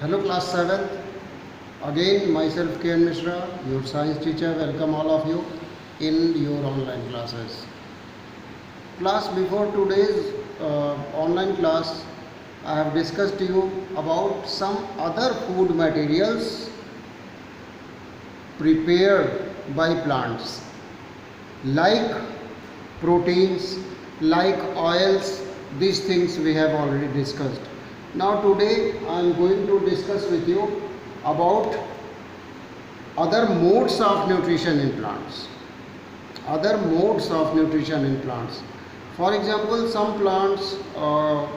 Hello class 7th, again myself K.N. Mishra, your science teacher. Welcome all of you in your online classes. Class, before today's online class, I have discussed to you about some other food materials prepared by plants, like proteins, like oils. These things we have already discussed. Now today I am going to discuss with you about other modes of nutrition in plants. Other modes of nutrition in plants. For example, some plants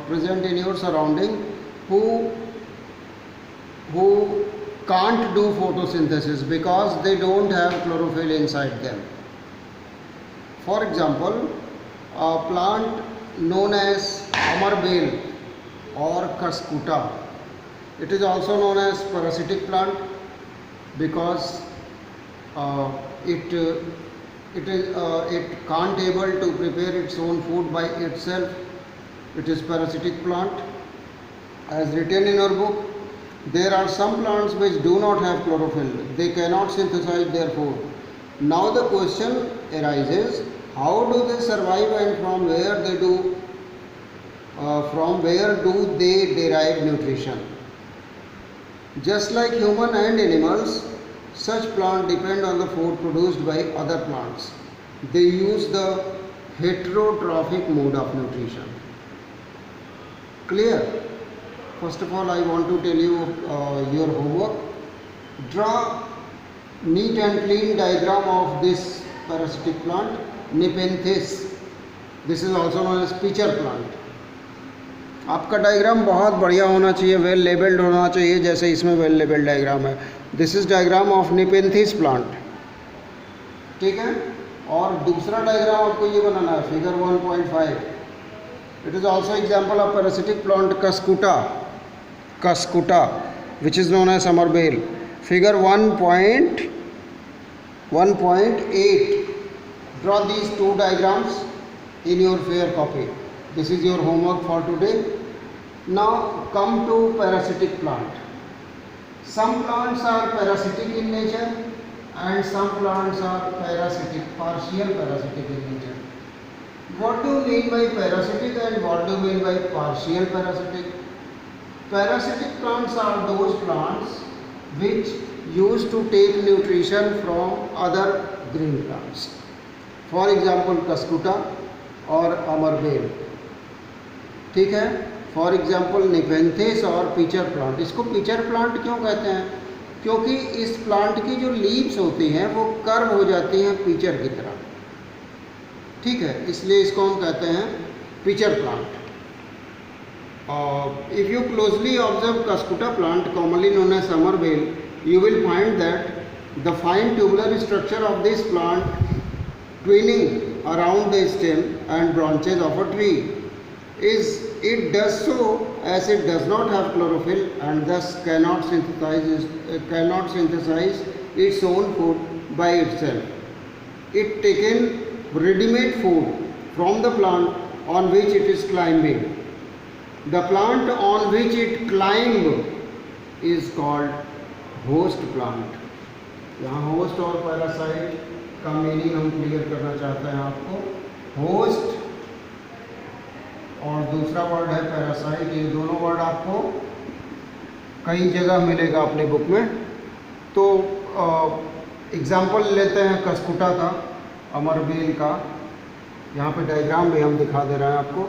present in your surrounding who can't do photosynthesis because they don't have chlorophyll inside them. For example, a plant known as amarbel or cuscuta. It is also known as parasitic plant because it can't able to prepare its own food by itself. It is parasitic plant. As written in our book, there are some plants which do not have chlorophyll. They cannot synthesize their food. Now the question arises, how do they survive and from where do they derive nutrition? Just like human and animals, such plants depend on the food produced by other plants. They use the heterotrophic mode of nutrition. Clear? First of all, I want to tell you your homework. Draw neat and clean diagram of this parasitic plant, Nepenthes. This is also known as pitcher plant. आपका diagram बहुत बढ़िया होना चाहिए, well labelled होना चाहिए, जैसे इसमें well labelled diagram है. This is diagram of Nepenthes plant. ठीक है. और दूसरा डायग्राम आपको ये बनाना है, figure 1.5. It is also example of parasitic plant Cuscuta which is known as amarbel. Figure 1.8. draw these two diagrams in your fair copy. This is your homework for today. Now come to parasitic plant. Some plants are parasitic in nature and some plants are parasitic, partial parasitic in nature. What do you mean by parasitic and what do you mean by partial parasitic? Parasitic plants are those plants which used to take nutrition from other green plants. For example, cuscuta और amarbel. ठीक है. For example Nepenthes और pitcher plant. इसको pitcher plant क्यों कहते हैं? क्योंकि इस प्लांट की जो लीव्स होती हैं वो कर्व हो जाती हैं पिचर की तरह. ठीक है, इसलिए इसको हम कहते हैं pitcher plant. If you closely observe Cuscuta plant commonly known as amarbel, you will find that the fine tubular structure of this plant twining around the stem and branches of a tree it does so as it does not have chlorophyll and thus cannot synthesize its own food by itself. It taken ready-made food from the plant on which it is climbing. The plant on which it climb is called host plant. यहाँ host और parasite का meaning हम clear करना चाहते हैं आपको. Host और दूसरा वर्ड है पैरासाइट. ये दोनों वर्ड आपको कई जगह मिलेगा अपनी बुक में. तो एग्जाम्पल लेते हैं कस्कुटा का, amarbel का. यहाँ पे डायग्राम भी हम दिखा दे रहे हैं आपको.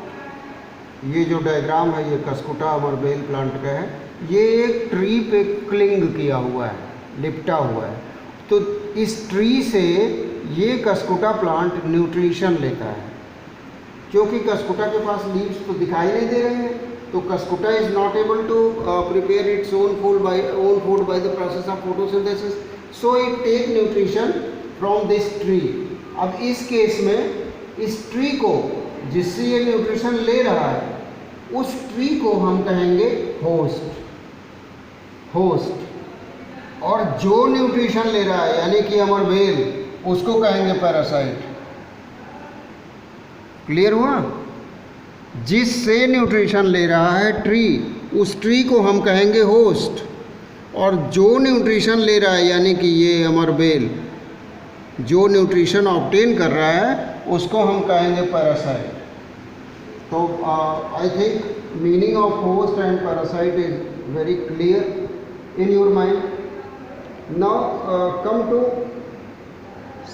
ये जो डायग्राम है ये कस्कुटा amarbel प्लांट का है. ये एक ट्री पे क्लिंग किया हुआ है, लिपटा हुआ है. तो इस ट्री से ये कस्कुटा प्लांट न्यूट्रिशन लेता है. क्योंकि कस्कुटा के पास लीव्स तो दिखाई नहीं दे रहे हैं, तो Cuscuta is not able to prepare its own food by the process of photosynthesis, so it take nutrition from this tree. अब इस केस में इस ट्री को, जिससे ये न्यूट्रिशन ले रहा है, उस ट्री को हम कहेंगे होस्ट. और जो न्यूट्रिशन ले रहा है यानी कि amarbel, उसको कहेंगे पैरासाइट. क्लियर हुआ? जिससे न्यूट्रिशन ले रहा है ट्री, उस ट्री को हम कहेंगे होस्ट, और जो न्यूट्रिशन ले रहा है यानी कि ये अमर बेल जो न्यूट्रिशन ऑब्टेन कर रहा है उसको हम कहेंगे पैरासाइट। तो I think meaning of host and parasite is very clear in your mind. Now come to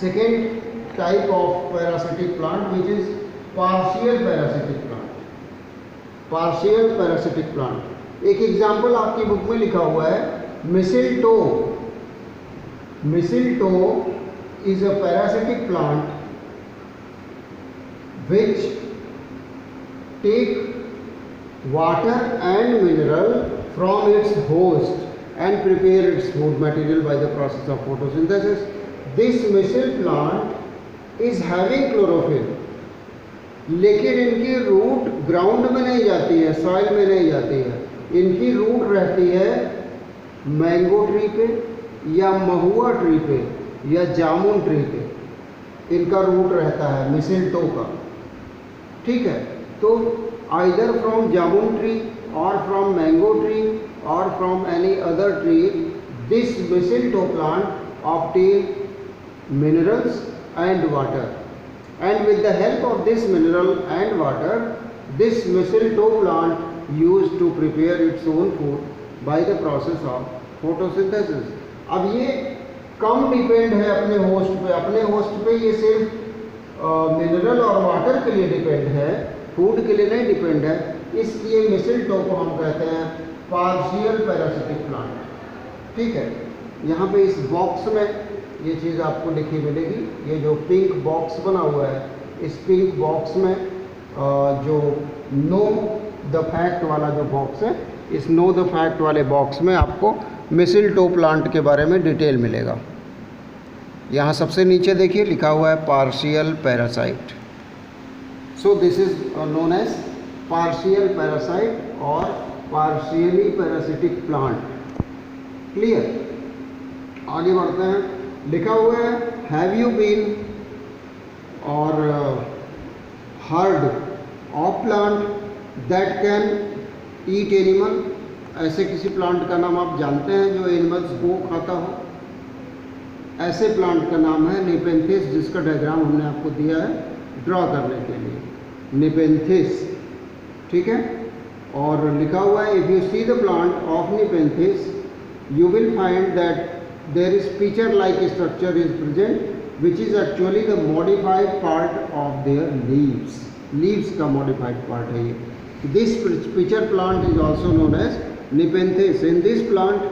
second type of parasitic plant which is partial parasitic plant. Partial parasitic plant, एक example आपकी book में लिखा हुआ है मिसिलटो। मिसिलटो is a parasitic plant which take water and mineral from its host and prepare its food material by the process of photosynthesis. This missil plant is having chlorophyll, लेकिन इनकी root ground में नहीं जाती है, सॉइल में नहीं जाती है। इनकी रूट रहती है मैंगो ट्री पे या महुआ ट्री पे या जामुन ट्री पे, इनका रूट रहता है मिसिलटो का। ठीक है, तो आइदर फ्रॉम जामुन ट्री और फ्रॉम मैंगो ट्री और from any other tree this mistletoe plant obtain minerals and water, and with the help of this mineral and water this mistletoe plant used to prepare its own food by the process of photosynthesis. अब ये कम depend है अपने host पे, अपने host पे ये सिर्फ mineral और वाटर के लिए डिपेंड है, फूड के लिए नहीं डिपेंड है, इसलिए मिसिलटो को हम कहते हैं पार्शियल पैरासिटिक प्लांट। ठीक है, यहाँ पे इस बॉक्स में ये चीज़ आपको लिखी मिलेगी, ये जो पिंक बॉक्स बना हुआ है, इस पिंक बॉक्स में जो नो द फैक्ट वाला जो बॉक्स है, इस नो द फैक्ट वाले बॉक्स में आपको मिसिलटो प्लांट के बारे में डिटेल मिलेगा। यहाँ सबसे नीचे देखिए लिखा हुआ है partial parasite. So this is known as partial parasite और पार्शियली पैरासिटिक प्लांट। क्लियर, आगे बढ़ते हैं। लिखा हुआ है have you been or heard of plant that can eat animal. ऐसे किसी प्लांट का नाम आप जानते हैं जो एनिमल्स को खाता हो? ऐसे प्लांट का नाम है निपेंथिस, जिसका डायग्राम हमने आपको दिया है ड्रॉ करने के लिए, निपेंथिस। ठीक है, और लिखा हुआ है if you see the plant of nepenthes you will find that there is pitcher like structure is present which is actually the modified part of their leaves. Leaves का modified part है ये। This pitcher plant is also known as Nepenthes. In this plant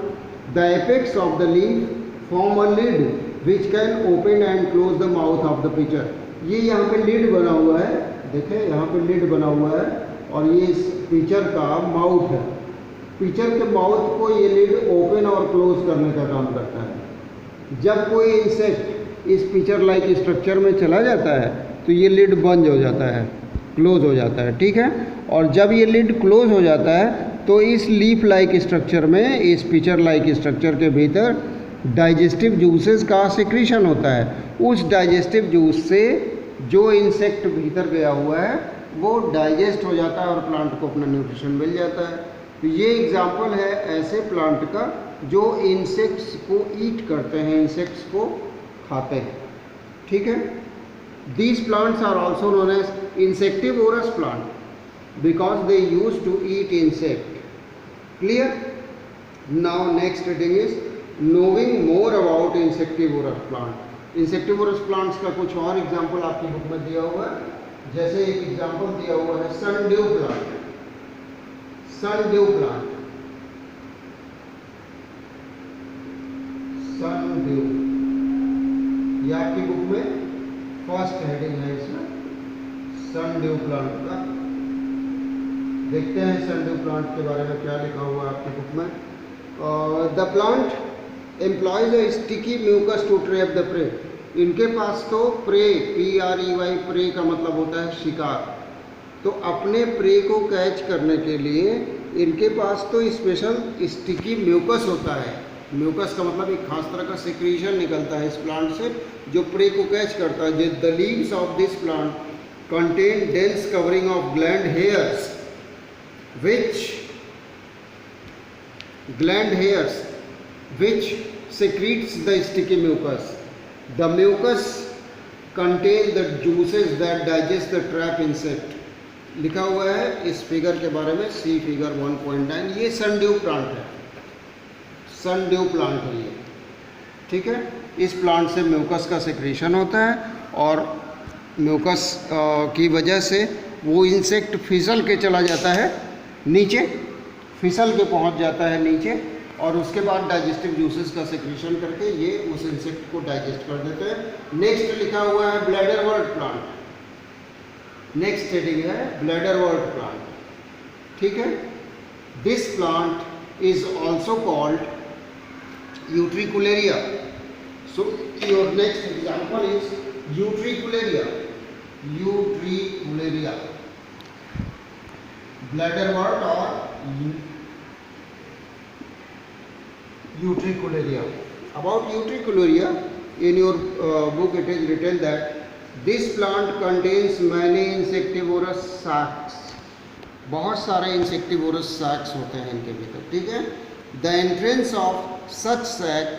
the apex of the leaf form a lid which can open and close the mouth of the pitcher. ये यहाँ पे lid बना हुआ है, देखें यहाँ पे lid बना हुआ है और ये इस pitcher का माउथ है। पिचर के माउथ को ये लिड ओपन और क्लोज करने का काम करता है। जब कोई इंसेक्ट इस पिचर लाइक स्ट्रक्चर में चला जाता है तो ये लिड बंद हो जाता है, क्लोज हो जाता है। ठीक है, और जब ये लिड क्लोज हो जाता है तो इस लीफ लाइक स्ट्रक्चर में, इस पिचर लाइक स्ट्रक्चर के भीतर डाइजेस्टिव जूसेस का सिक्रीशन होता है। उस डाइजेस्टिव जूस से जो इंसेक्ट भीतर गया हुआ है वो डाइजेस्ट हो जाता है और प्लांट को अपना न्यूट्रिशन मिल जाता है। तो ये एग्जाम्पल है ऐसे प्लांट का जो इंसेक्ट्स को ईट करते हैं, इंसेक्ट्स को खाते हैं। ठीक है, these plants are also known as insectivorous plant because they use to eat insect. Clear, now next reading is knowing more about insectivorous plant. Insectivorous plants का कुछ और एग्जाम्पल आपकी बुक में दिया हुआ है, जैसे एक एग्जाम्पल दिया हुआ है sundew plant. Sundew plant, sundew, ये आपकी बुक में फर्स्ट हेडिंग है इसमें सनड्यू प्लांट का। देखते हैं सनड्यू प्लांट के बारे में क्या लिखा हुआ है आपकी बुक में। The plant employs a sticky mucus to trap the prey. इनके पास तो प्रे, PREY, प्रे का मतलब होता है शिकार। तो अपने प्रे को कैच करने के लिए इनके पास तो स्पेशल स्टिकी म्यूकस होता है। म्यूकस का मतलब एक खास तरह का सिक्रीशन निकलता है इस प्लांट से जो प्रे को कैच करता है। The leaves of this plant contain dense covering of gland hairs which gland hairs which secretes the sticky mucus. The mucus contains the juices that digest the trap insect. लिखा हुआ है इस figure के बारे में, सी figure 1.9। ये sundew plant है, sundew plant है ये, ठीक है। इस प्लांट से म्यूकस का सिक्रीशन होता है और म्यूकस की वजह से वो इंसेक्ट फिसल के चला जाता है नीचे, फिसल के पहुंच जाता है नीचे और उसके बाद डाइजेस्टिव जूसेस का सिक्रीशन करके ये उस इंसेक्ट को डाइजेस्ट कर देते हैं। नेक्स्ट लिखा हुआ है ब्लैडरवर्ट प्लांट, नेक्स्ट हेडिंग है ब्लैडरवर्ट प्लांट, ठीक है। This plant is also called Utricularia. So your next example is Utricularia, Utricularia, bladderwort और Utricularia. About Utricularia, in your book it is written that this plant contains many insectivorous sacs. बहुत सारे insectivorous sacs होते हैं इनके भीतर, ठीक है। The entrance of such sac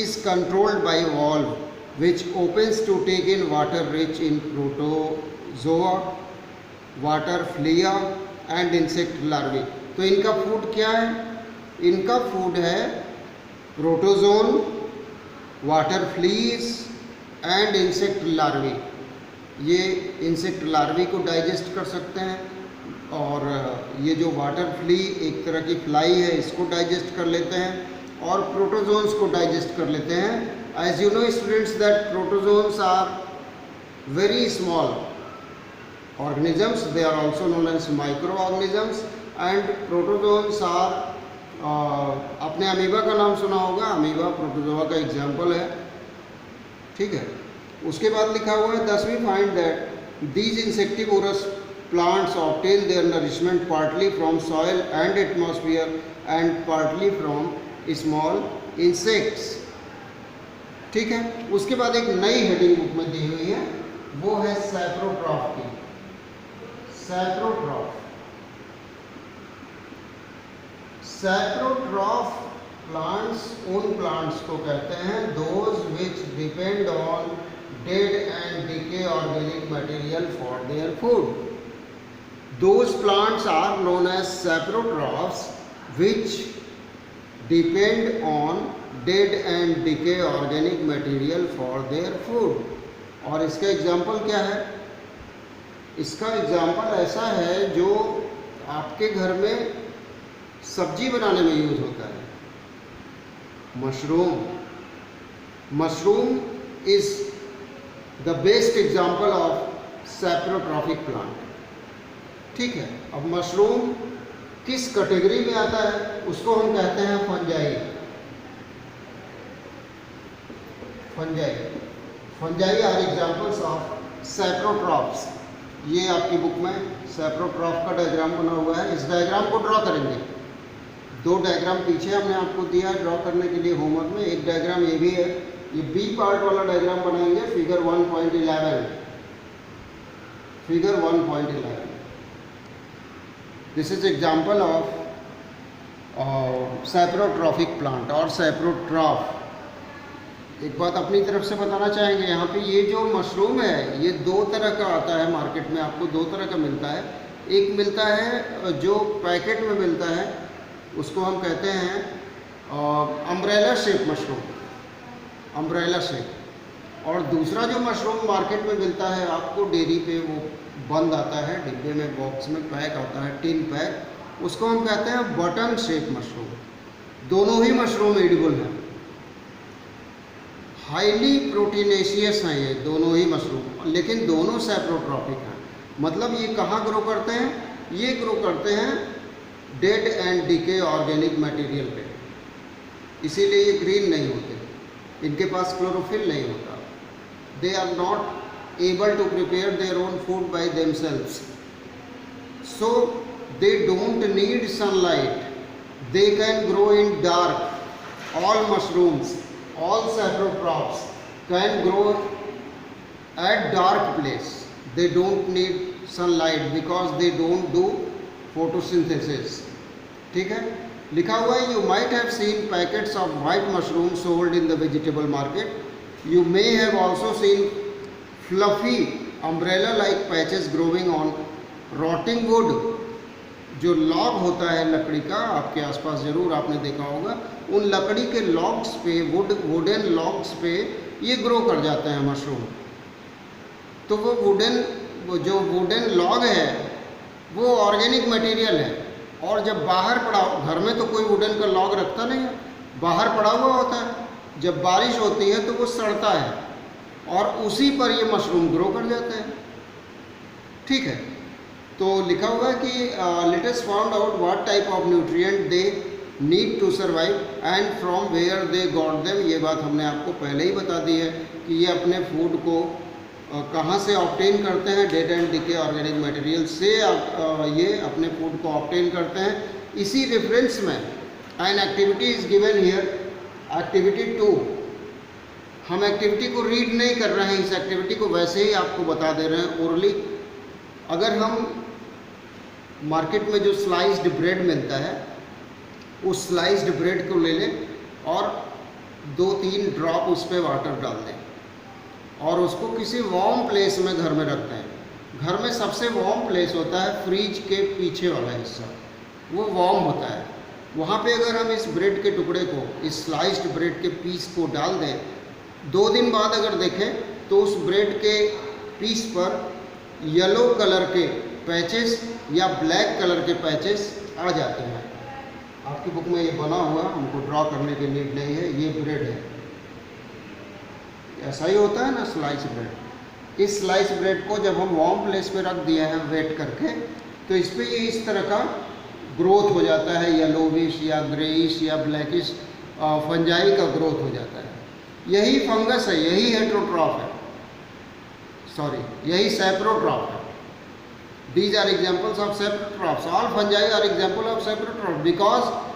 is controlled by valve which opens to take in water rich in protozoa, water flea and insect larvae. तो इनका फूड क्या है? इनका फूड है protozoan, water fleas and insect larvae. ये insect larvae को digest कर सकते हैं और ये जो वाटर फ्ली एक तरह की फ्लाई है इसको डाइजेस्ट कर लेते हैं और प्रोटोजोन्स को डाइजेस्ट कर लेते हैं। As you know students that protozoans are very small organisms, they are also known as microorganisms and protozoans are आपने अमीबा का नाम सुना होगा, अमीबा प्रोटोजोआ का एग्जाम्पल है, ठीक है। उसके बाद लिखा हुआ है thus we find that these insectivorous plants obtain their nourishment partly from soil and atmosphere and partly from small insects, ठीक है। उसके बाद एक नई हेडिंग बुक में दी हुई है, वो है सैप्रोट्रॉफ की, सैप्रोट्रॉफ। सैप्रोट्रॉफ प्लांट्स उन प्लांट्स को कहते हैं those which depend on dead and decay organic material for their food. Those plants are known as saprotrophs which depend on dead and decay organic material for their food. और इसका example क्या है? इसका example ऐसा है जो आपके घर में सब्जी बनाने में यूज होता है, mushroom. Mushroom is the best example of saprotrophic plant, ठीक है। अब मशरूम किस कैटेगरी में आता है? उसको हम कहते हैं fungi. Fungi, fungi are examples of saprotrophs. ये आपकी बुक में सैप्रोट्रॉफ का डायग्राम बना हुआ है, इस डायग्राम को ड्रॉ करेंगे। दो डायग्राम पीछे हमने आपको दिया ड्रॉ करने के लिए होमवर्क में, एक डायग्राम ये भी है, ये बी पार्ट वाला डायग्राम बनाएंगे, figure 1.11, figure 1.11। This is example of saprotrophic plant और सैप्रोट्रॉफ। एक बात अपनी तरफ से बताना चाहेंगे, यहाँ पे ये जो मशरूम है ये दो तरह का आता है मार्केट में, आपको दो तरह का मिलता है। एक मिलता है जो पैकेट में मिलता है, उसको हम कहते हैं umbrella shape mushroom, umbrella shape. और दूसरा जो मशरूम मार्केट में मिलता है आपको डेयरी पे, वो बंद आता है डिब्बे में, बॉक्स में पैक आता है, टिन पैक, उसको हम कहते हैं बटन शेप मशरूम। दोनों ही मशरूम एडिबल हैं, हाईली प्रोटीनेशियस हैं ये दोनों ही मशरूम, लेकिन दोनों सैप्रोट्रॉफिक हैं। मतलब ये कहाँ ग्रो करते हैं? ये ग्रो करते हैं dead and decay organic material पे, इसीलिए ये ग्रीन नहीं होते, इनके पास क्लोरोफिल नहीं होता। They are not able to prepare their own food by themselves, so they don't need sunlight, they can grow in dark. All mushrooms, all saprotrophs can grow at dark place, they don't need sunlight because they don't do photosynthesis, ठीक है। लिखा हुआ है, you might have seen packets of white mushroom sold in the vegetable market, you may have also seen fluffy umbrella like patches growing on rotting would. जो log होता है लकड़ी का, आपके आसपास ज़रूर आपने देखा होगा, उन लकड़ी के लॉग्स पे, वुडन लॉग्स पे ये ग्रो कर जाते हैं मशरूम। तो वो जो वुडन लॉग है वो ऑर्गेनिक मटेरियल है, और जब बाहर पड़ा, घर में तो कोई वुडन का लॉग रखता नहीं है, बाहर पड़ा हुआ होता है, जब बारिश होती है तो वो सड़ता है और उसी पर ये मशरूम ग्रो कर जाते हैं। ठीक है, तो लिखा हुआ है कि let us found out what type of nutrient they need to survive and from where they got them. ये बात हमने आपको पहले ही बता दी है कि ये अपने फूड को कहाँ से ऑब्टेन करते हैं, dead and decay organic material से ये अपने फूड को ऑब्टेन करते हैं। इसी रेफरेंस में an activity is given here, activity 2। हम एक्टिविटी को रीड नहीं कर रहे हैं, इस एक्टिविटी को वैसे ही आपको बता दे रहे हैं ओरली। अगर हम मार्केट में जो स्लाइस्ड ब्रेड मिलता है, उस स्लाइस्ड ब्रेड को ले लें और 2-3 ड्रॉप उस पर वाटर डाल दें और उसको किसी वार्म प्लेस में घर में रखते हैं। घर में सबसे वार्म प्लेस होता है फ्रिज के पीछे वाला हिस्सा, वो वार्म होता है। वहाँ पे अगर हम इस ब्रेड के टुकड़े को, इस स्लाइस्ड ब्रेड के पीस को डाल दें, 2 दिन बाद अगर देखें तो उस ब्रेड के पीस पर येलो कलर के पैचेस या ब्लैक कलर के पैचेस आ जाते हैं। आपकी बुक में ये बना हुआ, हमको ड्रॉ करने की नीड नहीं है, ये ब्रेड है, ऐसा ही होता है ना स्लाइस ब्रेड। इस स्लाइस ब्रेड को जब हम वार्म प्लेस पे रख दिए हैं वेट करके, तो इस पे ये इस तरह का ग्रोथ हो जाता है, येलोविश या ग्रेइश या ब्लैकिश फंजाई का ग्रोथ हो जाता है। यही फंगस है, यही हेट्रोट्रॉफ है, यही सैप्रोट्रॉफ है। These are examples of saprotrophs. All fungi are example of saprotrophs because